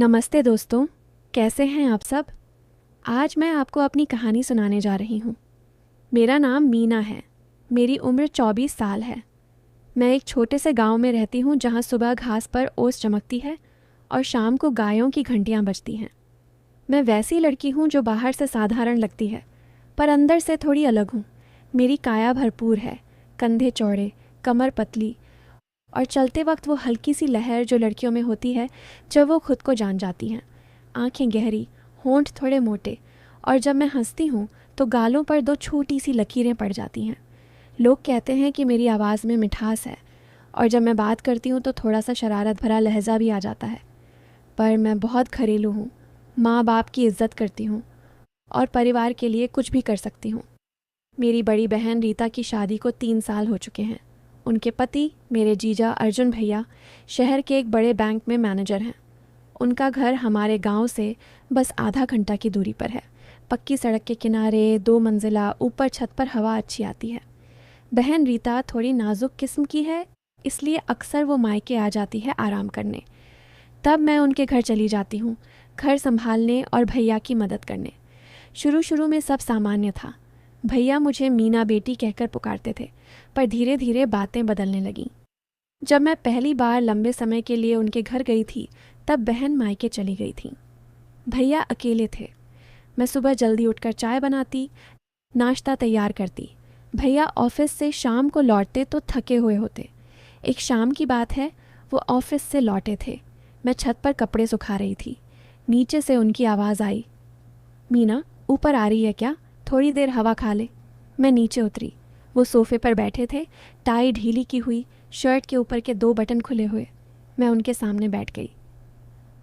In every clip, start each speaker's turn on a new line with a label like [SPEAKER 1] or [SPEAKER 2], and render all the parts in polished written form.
[SPEAKER 1] नमस्ते दोस्तों, कैसे हैं आप सब। आज मैं आपको अपनी कहानी सुनाने जा रही हूँ। मेरा नाम मीना है। मेरी उम्र 24 साल है। मैं एक छोटे से गांव में रहती हूँ जहाँ सुबह घास पर ओस चमकती है और शाम को गायों की घंटियाँ बजती हैं। मैं वैसी लड़की हूँ जो बाहर से साधारण लगती है, पर अंदर से थोड़ी अलग हूँ। मेरी काया भरपूर है, कंधे चौड़े, कमर पतली और चलते वक्त वो हल्की सी लहर जो लड़कियों में होती है जब वो खुद को जान जाती हैं। आंखें गहरी, होंठ थोड़े मोटे, और जब मैं हंसती हूँ तो गालों पर दो छोटी सी लकीरें पड़ जाती हैं। लोग कहते हैं कि मेरी आवाज़ में मिठास है, और जब मैं बात करती हूँ तो थोड़ा सा शरारत भरा लहजा भी आ जाता है। पर मैं बहुत घरेलू हूँ, माँ बाप की इज्जत करती हूँ और परिवार के लिए कुछ भी कर सकती हूँ। मेरी बड़ी बहन रीता की शादी को 3 साल हो चुके हैं। उनके पति मेरे जीजा अर्जुन भैया शहर के एक बड़े बैंक में मैनेजर हैं। उनका घर हमारे गांव से बस आधा घंटा की दूरी पर है। पक्की सड़क के किनारे, 2 मंजिला, ऊपर छत पर हवा अच्छी आती है। बहन रीता थोड़ी नाजुक किस्म की है, इसलिए अक्सर वो मायके आ जाती है आराम करने। तब मैं उनके घर चली जाती हूँ, घर संभालने और भैया की मदद करने। शुरू शुरू में सब सामान्य था। भैया मुझे मीना बेटी कहकर पुकारते थे, पर धीरे धीरे बातें बदलने लगीं। जब मैं पहली बार लंबे समय के लिए उनके घर गई थी तब बहन मायके चली गई थी। भैया अकेले थे। मैं सुबह जल्दी उठकर चाय बनाती, नाश्ता तैयार करती। भैया ऑफिस से शाम को लौटते तो थके हुए होते। एक शाम की बात है, वो ऑफिस से लौटे थे। मैं छत पर कपड़े सुखा रही थी। नीचे से उनकी आवाज़ आई, मीना ऊपर आ रही है क्या? थोड़ी देर हवा खा ले। मैं नीचे उतरी। वो सोफे पर बैठे थे, टाई ढीली की हुई, शर्ट के ऊपर के 2 बटन खुले हुए। मैं उनके सामने बैठ गई।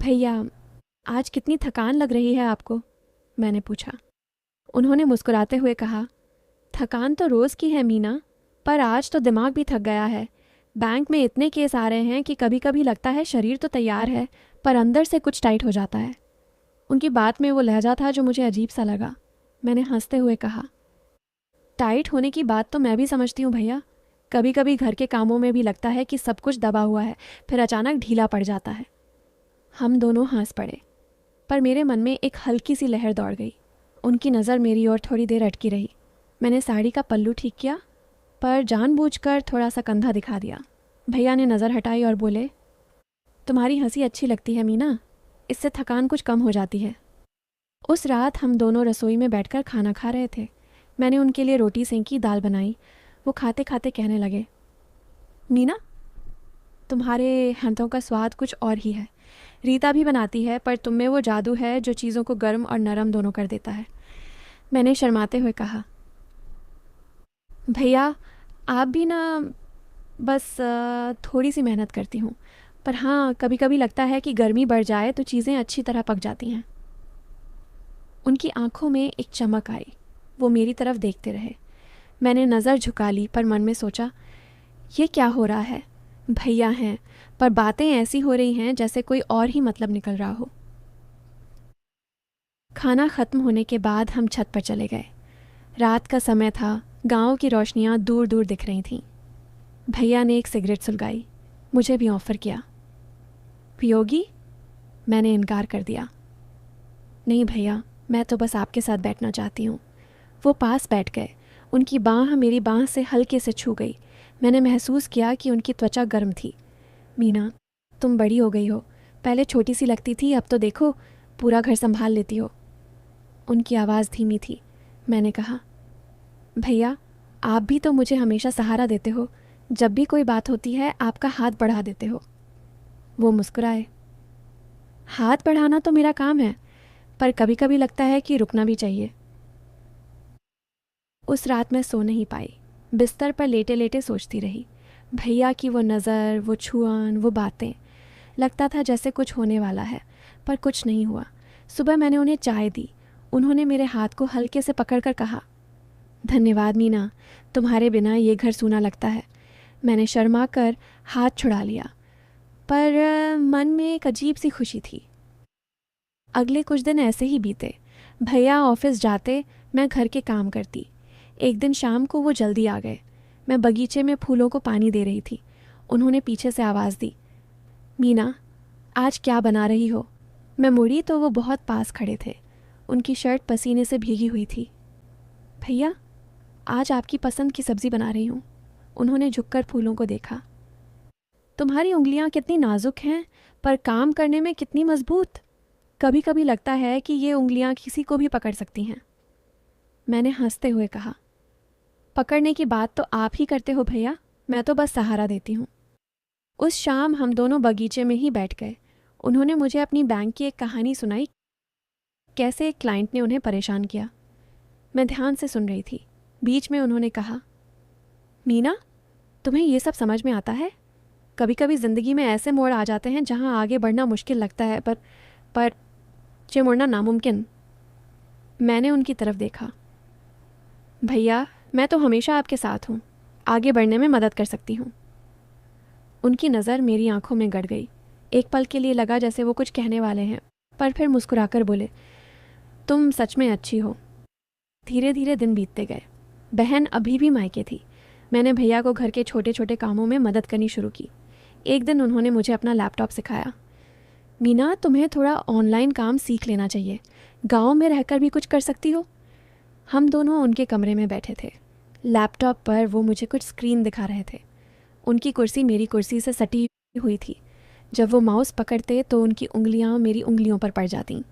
[SPEAKER 1] भैया, आज कितनी थकान लग रही है आपको? मैंने पूछा। उन्होंने मुस्कुराते हुए कहा, थकान तो रोज़ की है मीना, पर आज तो दिमाग भी थक गया है। बैंक में इतने केस आ रहे हैं कि कभी कभी लगता है शरीर तो तैयार है, पर अंदर से कुछ टाइट हो जाता है। उनकी बात में वो लहजा था जो मुझे अजीब सा लगा। मैंने हंसते हुए कहा, टाइट होने की बात तो मैं भी समझती हूँ भैया। कभी कभी घर के कामों में भी लगता है कि सब कुछ दबा हुआ है, फिर अचानक ढीला पड़ जाता है। हम दोनों हंस पड़े, पर मेरे मन में एक हल्की सी लहर दौड़ गई। उनकी नज़र मेरी ओर थोड़ी देर अटकी रही। मैंने साड़ी का पल्लू ठीक किया, पर जानबूझकर थोड़ा सा कंधा दिखा दिया। भैया ने नज़र हटाई और बोले, तुम्हारी हंसी अच्छी लगती है मीना, इससे थकान कुछ कम हो जाती है। उस रात हम दोनों रसोई में बैठकर खाना खा रहे थे। मैंने उनके लिए रोटी सेंकी, दाल बनाई। वो खाते खाते कहने लगे, मीना, तुम्हारे हाथों का स्वाद कुछ और ही है। रीता भी बनाती है, पर तुम में वो जादू है जो चीज़ों को गर्म और नरम दोनों कर देता है। मैंने शर्माते हुए कहा, भैया आप भी ना, बस थोड़ी सी मेहनत करती हूँ, पर हाँ कभी कभी लगता है कि गर्मी बढ़ जाए तो चीज़ें अच्छी तरह पक जाती हैं। उनकी आंखों में एक चमक आई। वो मेरी तरफ देखते रहे। मैंने नज़र झुका ली, पर मन में सोचा, ये क्या हो रहा है? भैया हैं, पर बातें ऐसी हो रही हैं जैसे कोई और ही मतलब निकल रहा हो। खाना ख़त्म होने के बाद हम छत पर चले गए। रात का समय था, गांव की रोशनियां दूर दूर दिख रही थीं। भैया ने एक सिगरेट सुलगाई। मुझे भी ऑफ़र किया। पियोगी? मैंने इनकार कर दिया। नहीं भैया, मैं तो बस आपके साथ बैठना चाहती हूँ। वो पास बैठ गए। उनकी बाँह मेरी बाँह से हल्के से छू गई। मैंने महसूस किया कि उनकी त्वचा गर्म थी। मीना, तुम बड़ी हो गई हो। पहले छोटी सी लगती थी, अब तो देखो पूरा घर संभाल लेती हो। उनकी आवाज़ धीमी थी। मैंने कहा, भैया आप भी तो मुझे हमेशा सहारा देते हो। जब भी कोई बात होती है आपका हाथ बढ़ा देते हो। वो मुस्कुराए। हाथ बढ़ाना तो मेरा काम है, पर कभी कभी लगता है कि रुकना भी चाहिए। उस रात मैं सो नहीं पाई। बिस्तर पर लेटे लेटे सोचती रही। भैया की वो नज़र, वो छुआन, वो बातें। लगता था जैसे कुछ होने वाला है, पर कुछ नहीं हुआ। सुबह मैंने उन्हें चाय दी। उन्होंने मेरे हाथ को हल्के से पकड़कर कहा, धन्यवाद मीना, तुम्हारे बिना ये घर सूना लगता है। मैंने शर्मा कर हाथ छुड़ा लिया, पर मन में एक अजीब सी खुशी थी। अगले कुछ दिन ऐसे ही बीते। भैया ऑफिस जाते, मैं घर के काम करती। एक दिन शाम को वो जल्दी आ गए। मैं बगीचे में फूलों को पानी दे रही थी। उन्होंने पीछे से आवाज़ दी, मीना आज क्या बना रही हो? मैं मुड़ी तो वो बहुत पास खड़े थे। उनकी शर्ट पसीने से भीगी हुई थी। भैया, आज आपकी पसंद की सब्ज़ी बना रही हूँ। उन्होंने झुककर फूलों को देखा। तुम्हारी उंगलियाँ कितनी नाजुक हैं, पर काम करने में कितनी मजबूत। कभी कभी लगता है कि ये उंगलियाँ किसी को भी पकड़ सकती हैं। मैंने हंसते हुए कहा, पकड़ने की बात तो आप ही करते हो भैया, मैं तो बस सहारा देती हूँ। उस शाम हम दोनों बगीचे में ही बैठ गए। उन्होंने मुझे अपनी बैंक की एक कहानी सुनाई, कैसे एक क्लाइंट ने उन्हें परेशान किया। मैं ध्यान से सुन रही थी। बीच में उन्होंने कहा, मीना, तुम्हें ये सब समझ में आता है? कभी कभी ज़िंदगी में ऐसे मोड़ आ जाते हैं जहाँ आगे बढ़ना मुश्किल लगता है, पर पीछे मुड़ना नामुमकिन। मैंने उनकी तरफ देखा। भैया, मैं तो हमेशा आपके साथ हूँ, आगे बढ़ने में मदद कर सकती हूँ। उनकी नज़र मेरी आंखों में गड़ गई। एक पल के लिए लगा जैसे वो कुछ कहने वाले हैं, पर फिर मुस्कुराकर बोले, तुम सच में अच्छी हो। धीरे धीरे दिन बीतते गए। बहन अभी भी मायके थी। मैंने भैया को घर के छोटे छोटे कामों में मदद करनी शुरू की। एक दिन उन्होंने मुझे अपना लैपटॉप सिखाया। मीना, तुम्हें थोड़ा ऑनलाइन काम सीख लेना चाहिए, गांव में रहकर भी कुछ कर सकती हो। हम दोनों उनके कमरे में बैठे थे। लैपटॉप पर वो मुझे कुछ स्क्रीन दिखा रहे थे। उनकी कुर्सी मेरी कुर्सी से सटी हुई थी। जब वो माउस पकड़ते तो उनकी उंगलियां मेरी उंगलियों पर पड़ जातीं।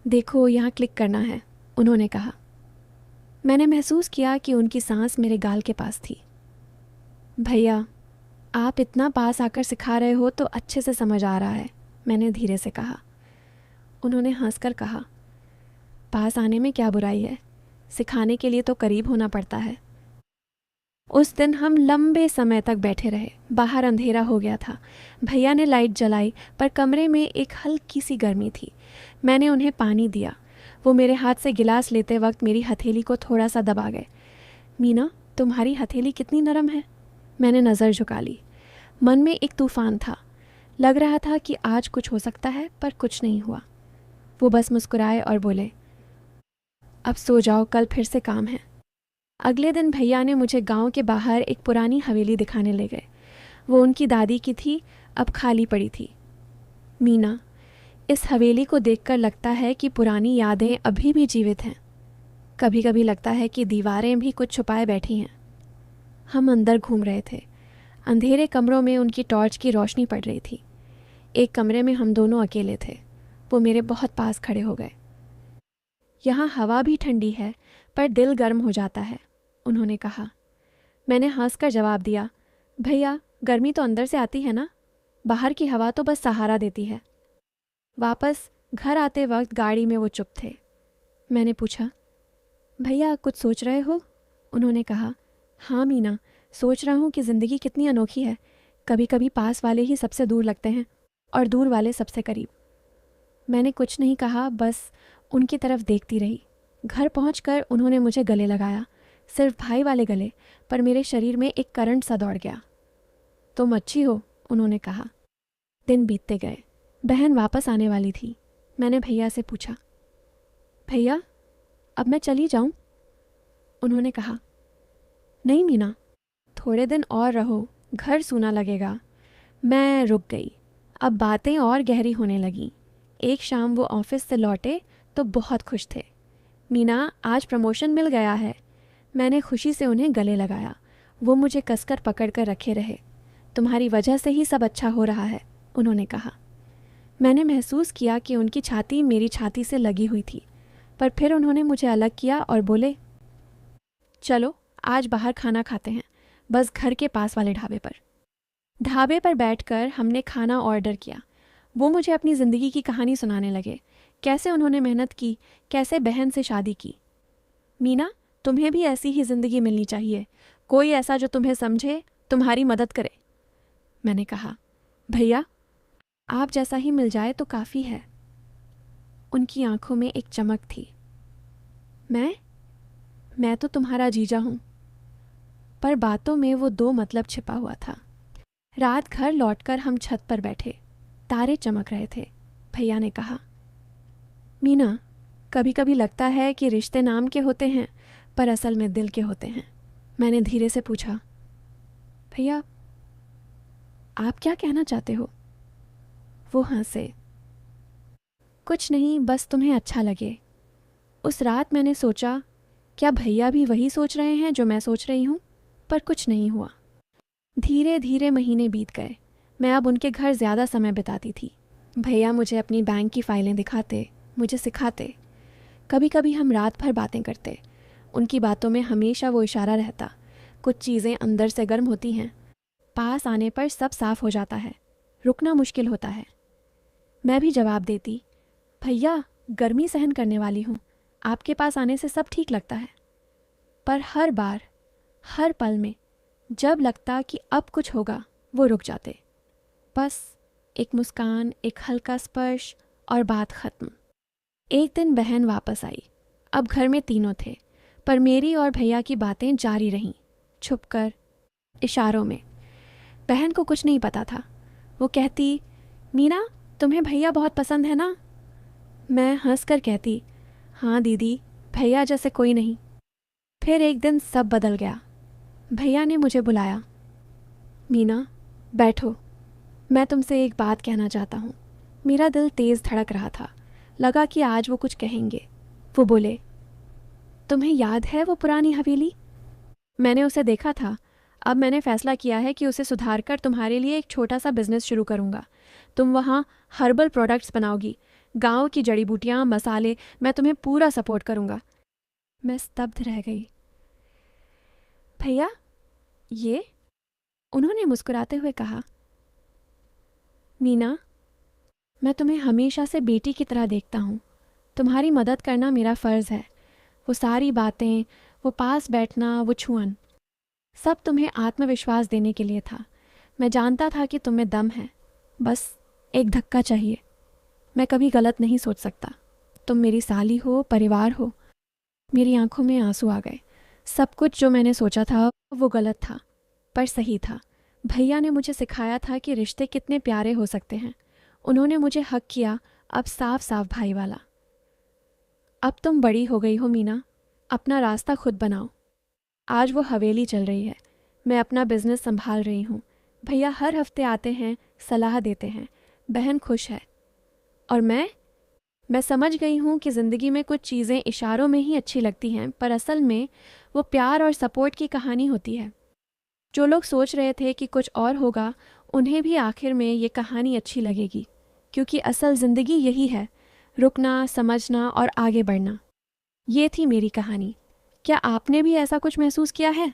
[SPEAKER 1] देखो, यहाँ क्लिक करना है, उन्होंने कहा। मैंने महसूस किया कि उनकी सांस मेरे गाल के पास थी। भैया, आप इतना पास आकर सिखा रहे हो तो अच्छे से समझ आ रहा है, मैंने धीरे से कहा। उन्होंने हंसकर कहा, पास आने में क्या बुराई है, सिखाने के लिए तो करीब होना पड़ता है। उस दिन हम लंबे समय तक बैठे रहे। बाहर अंधेरा हो गया था। भैया ने लाइट जलाई, पर कमरे में एक हल्की सी गर्मी थी। मैंने उन्हें पानी दिया। वो मेरे हाथ से गिलास लेते वक्त मेरी हथेली को थोड़ा सा दबा गए। मीना, तुम्हारी हथेली कितनी नरम है। मैंने नज़र झुका ली। मन में एक तूफान था। लग रहा था कि आज कुछ हो सकता है, पर कुछ नहीं हुआ। वो बस मुस्कुराए और बोले, अब सो जाओ, कल फिर से काम है। अगले दिन भैया ने मुझे गांव के बाहर एक पुरानी हवेली दिखाने ले गए। वो उनकी दादी की थी, अब खाली पड़ी थी। मीना, इस हवेली को देखकर लगता है कि पुरानी यादें अभी भी जीवित हैं। कभी कभी लगता है कि दीवारें भी कुछ छुपाए बैठी हैं। हम अंदर घूम रहे थे। अंधेरे कमरों में उनकी टॉर्च की रोशनी पड़ रही थी। एक कमरे में हम दोनों अकेले थे। वो मेरे बहुत पास खड़े हो गए। यहाँ हवा भी ठंडी है, पर दिल गर्म हो जाता है, उन्होंने कहा। मैंने हंसकर जवाब दिया, भैया, गर्मी तो अंदर से आती है ना, बाहर की हवा तो बस सहारा देती है। वापस घर आते वक्त गाड़ी में वो चुप थे। मैंने पूछा, भैया कुछ सोच रहे हो? उन्होंने कहा, हाँ मीना, सोच रहा हूँ कि ज़िंदगी कितनी अनोखी है। कभी कभी पास वाले ही सबसे दूर लगते हैं और दूर वाले सबसे करीब। मैंने कुछ नहीं कहा, बस उनकी तरफ देखती रही। घर पहुंचकर उन्होंने मुझे गले लगाया, सिर्फ भाई वाले गले, पर मेरे शरीर में एक करंट सा दौड़ गया। तुम अच्छी हो, उन्होंने कहा। दिन बीतते गए। बहन वापस आने वाली थी। मैंने भैया से पूछा, भैया, अब मैं चली जाऊं? उन्होंने कहा, नहीं मीना, थोड़े दिन और रहो, घर सूना लगेगा। मैं रुक गई। अब बातें और गहरी होने लगीं। एक शाम वो ऑफिस से लौटे तो बहुत खुश थे। मीना, आज प्रमोशन मिल गया है। मैंने खुशी से उन्हें गले लगाया। वो मुझे कसकर पकड़ कर रखे रहे। तुम्हारी वजह से ही सब अच्छा हो रहा है, उन्होंने कहा। मैंने महसूस किया कि उनकी छाती मेरी छाती से लगी हुई थी, पर फिर उन्होंने मुझे अलग किया और बोले, चलो आज बाहर खाना खाते हैं, बस घर के पास वाले ढाबे पर। ढाबे पर बैठकर हमने खाना ऑर्डर किया। वो मुझे अपनी ज़िंदगी की कहानी सुनाने लगे, कैसे उन्होंने मेहनत की, कैसे बहन से शादी की। मीना, तुम्हें भी ऐसी ही ज़िंदगी मिलनी चाहिए, कोई ऐसा जो तुम्हें समझे, तुम्हारी मदद करे। मैंने कहा, भैया, आप जैसा ही मिल जाए तो काफ़ी है। उनकी आंखों में एक चमक थी। मैं तो तुम्हारा जीजा हूँ। पर बातों में वो दो मतलब छिपा हुआ था। रात घर लौटकर हम छत पर बैठे। तारे चमक रहे थे। भैया ने कहा, मीना, कभी कभी लगता है कि रिश्ते नाम के होते हैं, पर असल में दिल के होते हैं। मैंने धीरे से पूछा, भैया, आप क्या कहना चाहते हो? वो हंसे। कुछ नहीं, बस तुम्हें अच्छा लगे। उस रात मैंने सोचा क्या भैया भी वही सोच रहे हैं जो मैं सोच रही हूँ, पर कुछ नहीं हुआ। धीरे धीरे महीने बीत गए। मैं अब उनके घर ज़्यादा समय बिताती थी। भैया मुझे अपनी बैंक की फाइलें दिखाते, मुझे सिखाते। कभी कभी हम रात भर बातें करते। उनकी बातों में हमेशा वो इशारा रहता, कुछ चीज़ें अंदर से गर्म होती हैं, पास आने पर सब साफ हो जाता है, रुकना मुश्किल होता है। मैं भी जवाब देती, भैया गर्मी सहन करने वाली हूँ, आपके पास आने से सब ठीक लगता है। पर हर बार, हर पल में जब लगता कि अब कुछ होगा, वो रुक जाते। बस एक मुस्कान, एक हल्का स्पर्श और बात खत्म। एक दिन बहन वापस आई। अब घर में तीनों थे, पर मेरी और भैया की बातें जारी रहीं, छुपकर, इशारों में। बहन को कुछ नहीं पता था। वो कहती, मीना तुम्हें भैया बहुत पसंद है ना? मैं हंसकर कहती, हाँ दीदी, भैया जैसे कोई नहीं। फिर एक दिन सब बदल गया। भैया ने मुझे बुलाया, मीना बैठो, मैं तुमसे एक बात कहना चाहता हूँ। मेरा दिल तेज़ धड़क रहा था, लगा कि आज वो कुछ कहेंगे। वो बोले, तुम्हें याद है वो पुरानी हवेली? मैंने उसे देखा था। अब मैंने फैसला किया है कि उसे सुधार कर तुम्हारे लिए एक छोटा सा बिजनेस शुरू करूँगा। तुम वहाँ हर्बल प्रोडक्ट्स बनाओगी, गाँव की जड़ी बूटियाँ, मसाले, मैं तुम्हें पूरा सपोर्ट करूँगा। मैं स्तब्ध रह गई। भैया ये? उन्होंने मुस्कुराते हुए कहा, मीना मैं तुम्हें हमेशा से बेटी की तरह देखता हूँ। तुम्हारी मदद करना मेरा फ़र्ज़ है। वो सारी बातें, वो पास बैठना, वो छुअन, सब तुम्हें आत्मविश्वास देने के लिए था। मैं जानता था कि तुम्हें दम है, बस एक धक्का चाहिए। मैं कभी गलत नहीं सोच सकता। तुम मेरी साली हो, परिवार हो। मेरी आंखों में आंसू आ गए। सब कुछ जो मैंने सोचा था वो गलत था, पर सही था। भैया ने मुझे सिखाया था कि रिश्ते कितने प्यारे हो सकते हैं। उन्होंने मुझे हक किया, अब साफ साफ भाई वाला। अब तुम बड़ी हो गई हो मीना, अपना रास्ता खुद बनाओ। आज वो हवेली चल रही है, मैं अपना बिजनेस संभाल रही हूँ। भैया हर हफ्ते आते हैं, सलाह देते हैं। बहन खुश है। और मैं समझ गई हूँ कि ज़िंदगी में कुछ चीज़ें इशारों में ही अच्छी लगती हैं, पर असल में वो प्यार और सपोर्ट की कहानी होती है। जो लोग सोच रहे थे कि कुछ और होगा, उन्हें भी आखिर में ये कहानी अच्छी लगेगी, क्योंकि असल ज़िंदगी यही है, रुकना, समझना और आगे बढ़ना। ये थी मेरी कहानी। क्या आपने भी ऐसा कुछ महसूस किया है?